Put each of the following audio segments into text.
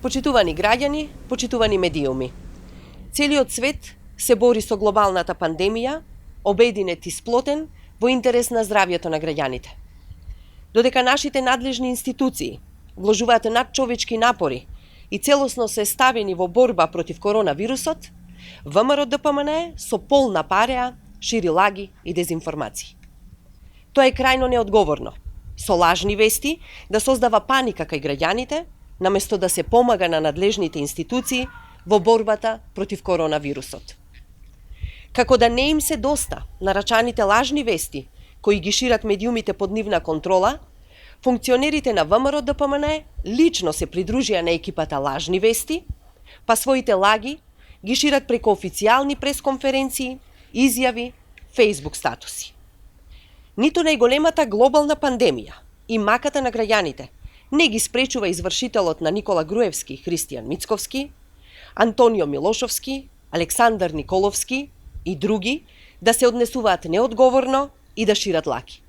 Почитувани граѓани, почитувани медиуми. Целиот свет се бори со глобалната пандемија, обединет и сплотен во интерес на здравјето на граѓаните. Додека нашите надлежни институции вложуваат надчовечки напори и целосно се ставени во борба против коронавирусот, ВМРО-ДПМНЕ со полна пареа шири лаги и дезинформации. Тоа е крајно неодговорно, со лажни вести да создава паника кај граѓаните, наместо да се помага на надлежните институции во борбата против коронавирусот. Како да не им се доста нарачаните лажни вести кои ги шират медиумите под нивна контрола, функционерите на ВМРО-ДПМНЕ лично се придружија на екипата лажни вести, па своите лаги ги шират преку официјални пресконференции, изјави, Facebook статуси. Ниту најголемата глобална пандемија и маката на граѓаните не ги спречува извршителот на Никола Груевски, Христијан Мицковски, Антонио Милошовски, Александар Николовски и други да се однесуваат неодговорно и да шират лаги.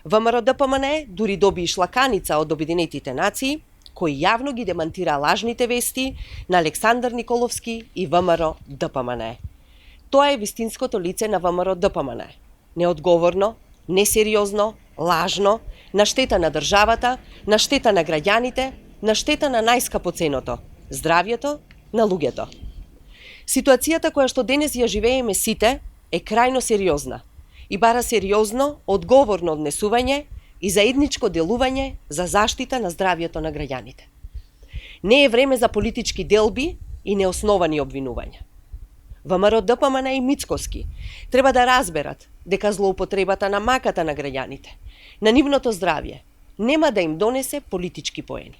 ВМРО-ДПМНЕ дури доби и шлаканица од Обединетите нации, кои јавно ги демантира лажните вести на Александар Николовски и ВМРО-ДПМНЕ. Тоа е вистинското лице на ВМРО-ДПМНЕ. Неодговорно, несериозно, лажно, на штета на државата, на штета на граѓаните, на штета на најскапоценото – здравјето на луѓето. Ситуацијата која што денес ја живееме сите е крајно сериозна и бара сериозно, одговорно однесување и заедничко делување за заштита на здравјето на граѓаните. Не е време за политички делби и неосновани обвинувања. ВМРО-ДПМНЕ и Мицковски треба да разберат дека злоупотребата на маката на граѓаните, на нивното здравје, нема да им донесе политички поени.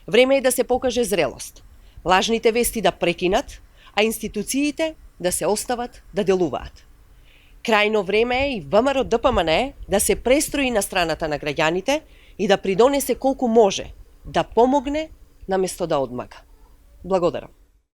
Време е да се покаже зрелост, лажните вести да прекинат, а институциите да се остават да делуваат. Крајно време е и ВМРО-ДПМНЕ да се престрои на страната на граѓаните и да придонесе колку може, да помогне наместо да одмага. Благодарам.